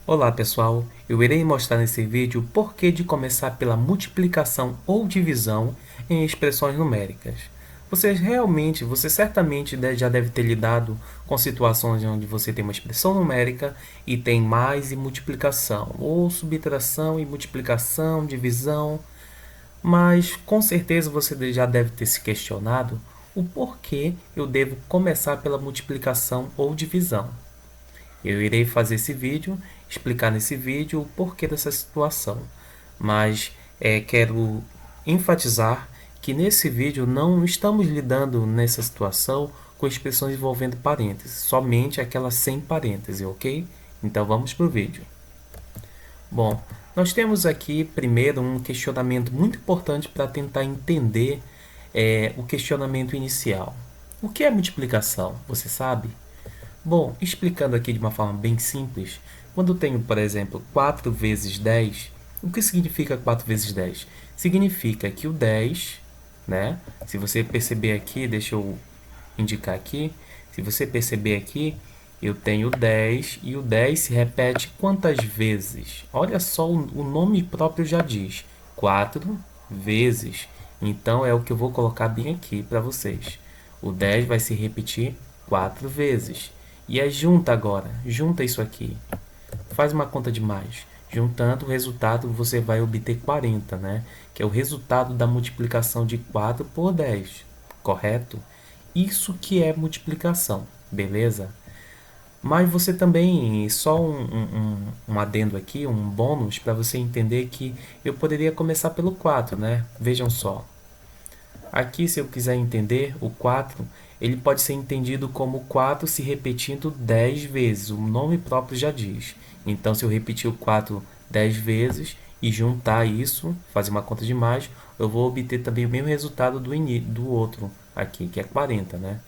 Olá pessoal, eu irei mostrar nesse vídeo o porquê de começar pela multiplicação ou divisão em expressões numéricas. Você certamente já deve ter lidado com situações onde você tem uma expressão numérica e tem mais e multiplicação, ou subtração e multiplicação, divisão, mas com certeza você já deve ter se questionado o porquê eu devo começar pela multiplicação ou divisão. Eu irei fazer esse vídeo, explicar nesse vídeo o porquê dessa situação, mas quero enfatizar que nesse vídeo não estamos lidando nessa situação com expressões envolvendo parênteses, somente aquelas sem parênteses, ok? Então vamos para o vídeo. Bom, nós temos aqui primeiro um questionamento muito importante para tentar entender o questionamento inicial. O que é multiplicação? Você sabe? Bom, explicando aqui de uma forma bem simples, quando eu tenho, por exemplo, 4 vezes 10, o que significa 4 vezes 10? Significa que o 10, né? Se você perceber aqui, deixa eu indicar aqui, se você perceber aqui, eu tenho 10 e o 10 se repete quantas vezes? Olha só, o nome próprio já diz, 4 vezes. Então é o que eu vou colocar bem aqui para vocês. O 10 vai se repetir 4 vezes. E a junta agora, junta isso aqui. Faz uma conta de mais. Juntando o resultado, você vai obter 40, né? Que é o resultado da multiplicação de 4 por 10, correto? Isso que é multiplicação, beleza? Mas você também, só um adendo aqui, um bônus, para você entender que eu poderia começar pelo 4, né? Vejam só. Aqui, se eu quiser entender, o 4 ele pode ser entendido como 4 se repetindo 10 vezes. O nome próprio já diz. Então, se eu repetir o 4 10 vezes e juntar isso, fazer uma conta de mais, eu vou obter também o mesmo resultado do outro aqui, que é 40, né?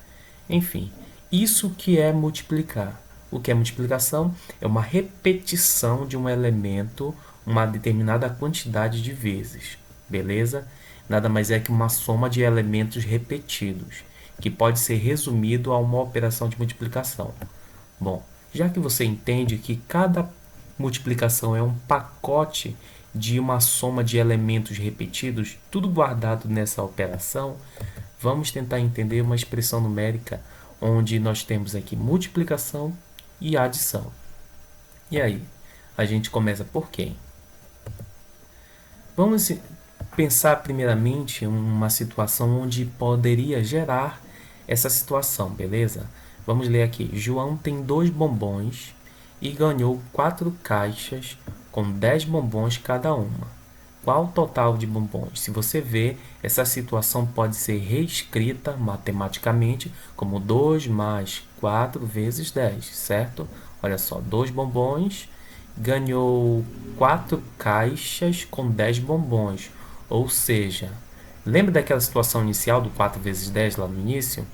Enfim, isso que é multiplicar. O que é multiplicação? É uma repetição de um elemento uma determinada quantidade de vezes, beleza? Nada mais é que uma soma de elementos repetidos, que pode ser resumido a uma operação de multiplicação. Bom, já que você entende que cada multiplicação é um pacote de uma soma de elementos repetidos, tudo guardado nessa operação, vamos tentar entender uma expressão numérica onde nós temos aqui multiplicação e adição. E aí, a gente começa por quem? Vamos pensar primeiramente uma situação onde poderia gerar essa situação, beleza? Vamos ler aqui. João tem 2 bombons e ganhou 4 caixas com 10 bombons cada uma. Qual o total de bombons? Se você ver, essa situação pode ser reescrita matematicamente como 2 mais 4 vezes 10, certo? Olha só, 2 bombons ganhou 4 caixas com 10 bombons. Ou seja, lembra daquela situação inicial do 4 vezes 10 lá no início?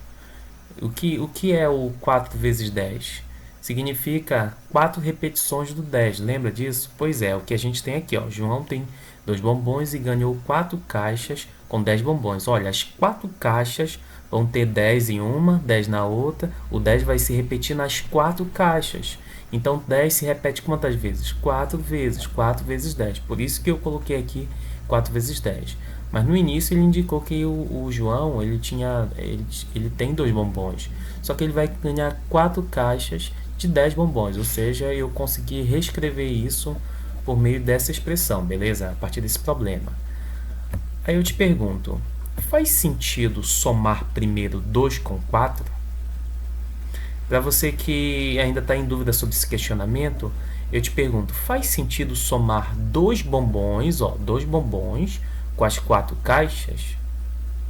O que é o 4 vezes 10? Significa 4 repetições do 10, lembra disso? Pois é, o que a gente tem aqui, ó. João tem 2 bombons e ganhou 4 caixas com 10 bombons. Olha, as 4 caixas vão ter 10 em uma, 10 na outra. O 10 vai se repetir nas 4 caixas. Então 10 se repete quantas vezes? 4 vezes, 4 vezes 10. Por isso que eu coloquei aqui 4 vezes 10. Mas no início ele indicou que o João ele tem 2 bombons. Só que ele vai ganhar 4 caixas de 10 bombons. Ou seja, eu consegui reescrever isso por meio dessa expressão, beleza? A partir desse problema. Aí eu te pergunto, faz sentido somar primeiro 2 com 4? Para você que ainda está em dúvida sobre esse questionamento, eu te pergunto, faz sentido somar 2 bombons, ó, 2 bombons com as 4 caixas?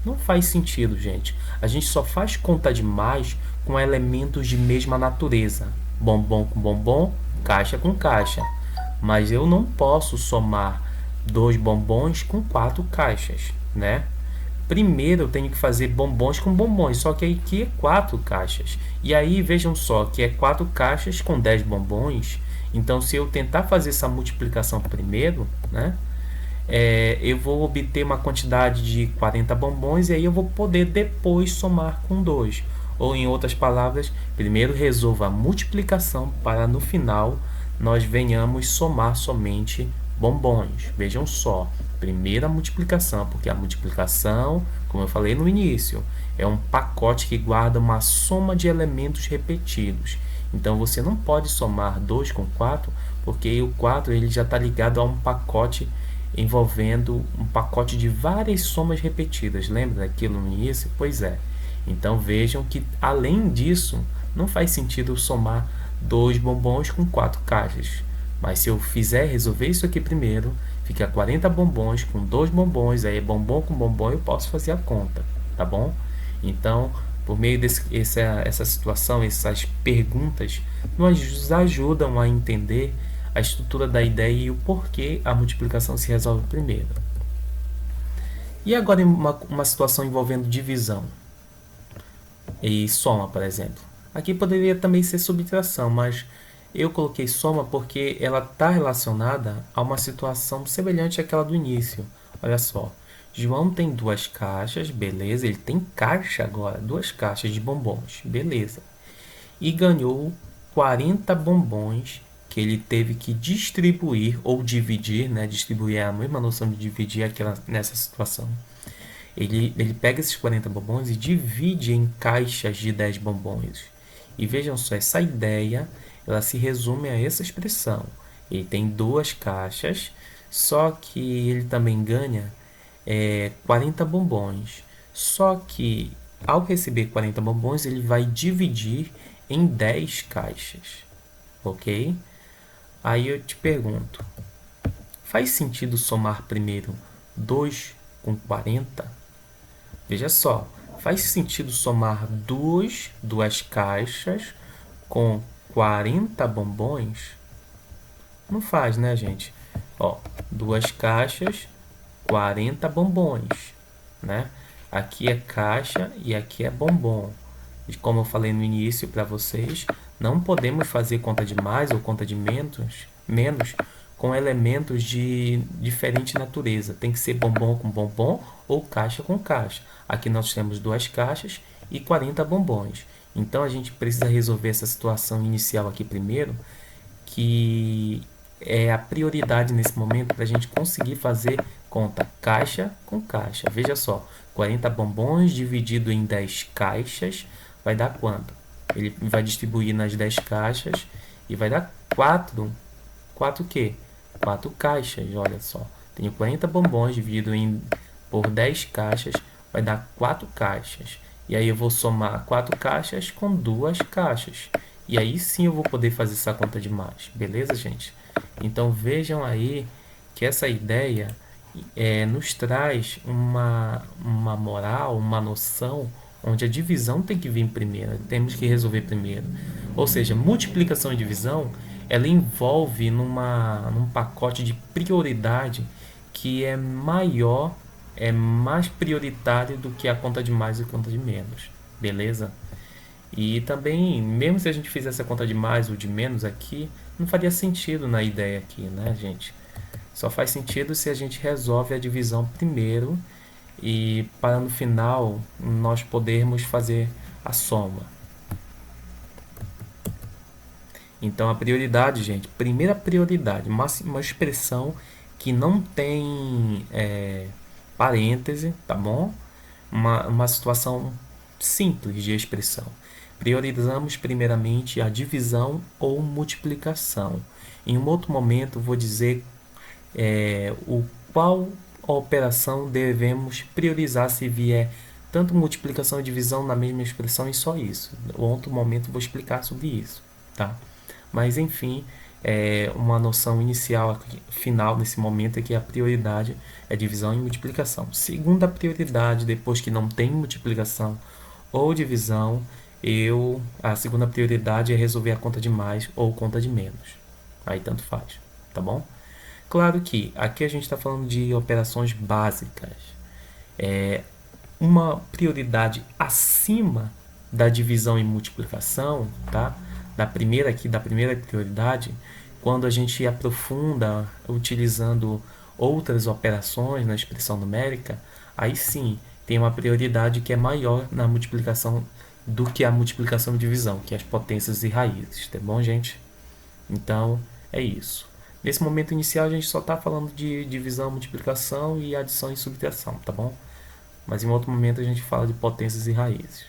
Não faz sentido, gente. A gente só faz conta de mais com elementos de mesma natureza. Bombom com bombom, caixa com caixa. Mas eu não posso somar 2 bombons com 4 caixas, né? Primeiro eu tenho que fazer bombons com bombons, só que aqui é 4 caixas. E aí vejam só que é 4 caixas com 10 bombons. Então se eu tentar fazer essa multiplicação primeiro, né? Eu vou obter uma quantidade de 40 bombons e aí eu vou poder depois somar com 2. Ou em outras palavras, primeiro resolva a multiplicação para no final nós venhamos somar somente bombons. Vejam só, primeira multiplicação, porque a multiplicação, como eu falei no início, é um pacote que guarda uma soma de elementos repetidos. Então você não pode somar 2 com 4, porque o 4 ele já está ligado a um pacote envolvendo um pacote de várias somas repetidas. Lembra daquilo no início? Pois é. Então vejam que além disso, não faz sentido somar 2 bombons com 4 caixas. Mas se eu fizer resolver isso aqui primeiro, fica 40 bombons com 2 bombons, aí bombom com bombom eu posso fazer a conta, tá bom? Então, por meio dessa situação, essas perguntas nos ajudam a entender a estrutura da ideia e o porquê a multiplicação se resolve primeiro. E agora em uma situação envolvendo divisão e soma, por exemplo. Aqui poderia também ser subtração, mas eu coloquei soma porque ela está relacionada a uma situação semelhante àquela do início. Olha só, João tem 2 caixas, beleza, ele tem caixa agora, 2 caixas de bombons, beleza. E ganhou 40 bombons que ele teve que distribuir ou dividir, né? Distribuir é a mesma noção de dividir nessa situação. Ele pega esses 40 bombons e divide em caixas de 10 bombons. E vejam só, essa ideia ela se resume a essa expressão. Ele tem 2 caixas, só que ele também ganha 40 bombons. Só que ao receber 40 bombons, ele vai dividir em 10 caixas. Ok? Aí eu te pergunto, faz sentido somar primeiro 2 com 40? Veja só, faz sentido somar duas caixas com 40 bombons? Não faz, né, gente? Ó, 2 caixas, 40 bombons, né? Aqui é caixa e aqui é bombom. E como eu falei no início para vocês, não podemos fazer conta de mais ou conta de menos com elementos de diferente natureza. Tem que ser bombom com bombom ou caixa com caixa. Aqui nós temos 2 caixas e 40 bombons. Então a gente precisa resolver essa situação inicial aqui primeiro, que é a prioridade nesse momento para a gente conseguir fazer conta caixa com caixa. Veja só, 40 bombons dividido em 10 caixas vai dar quanto? Ele vai distribuir nas 10 caixas e vai dar 4. 4 o quê? 4 caixas, olha só. Tenho 40 bombons dividido por 10 caixas, vai dar 4 caixas. E aí eu vou somar 4 caixas com 2 caixas. E aí sim eu vou poder fazer essa conta de mais. Beleza, gente? Então vejam aí que essa ideia nos traz uma moral, uma noção onde a divisão tem que vir primeiro, temos que resolver primeiro. Ou seja, multiplicação e divisão, ela envolve num pacote de prioridade que é maior, é mais prioritário do que a conta de mais e a conta de menos. Beleza? E também, mesmo se a gente fizesse a conta de mais ou de menos aqui, não faria sentido na ideia aqui, né, gente? Só faz sentido se a gente resolve a divisão primeiro e para no final nós podermos fazer a soma. Então a prioridade, gente, primeira prioridade, uma expressão que não tem parêntese, tá bom? Uma situação simples de expressão. Priorizamos primeiramente a divisão ou multiplicação. Em um outro momento vou dizer qual operação devemos priorizar se vier tanto multiplicação e divisão na mesma expressão e só isso. Em outro momento vou explicar sobre isso, tá? Mas enfim, uma noção inicial, final nesse momento é que a prioridade é divisão e multiplicação. Segunda prioridade, depois que não tem multiplicação ou divisão, a segunda prioridade é resolver a conta de mais ou conta de menos. Aí tanto faz, tá bom? Claro que aqui a gente está falando de operações básicas. Uma prioridade acima da divisão e multiplicação, tá? Da primeira prioridade, quando a gente aprofunda utilizando outras operações na expressão numérica, aí sim tem uma prioridade que é maior na multiplicação do que a multiplicação e divisão, que é as potências e raízes, tá bom, gente? Então, É isso. Nesse momento inicial a gente só está falando de divisão, multiplicação e adição e subtração, tá bom? Mas em outro momento a gente fala de potências e raízes.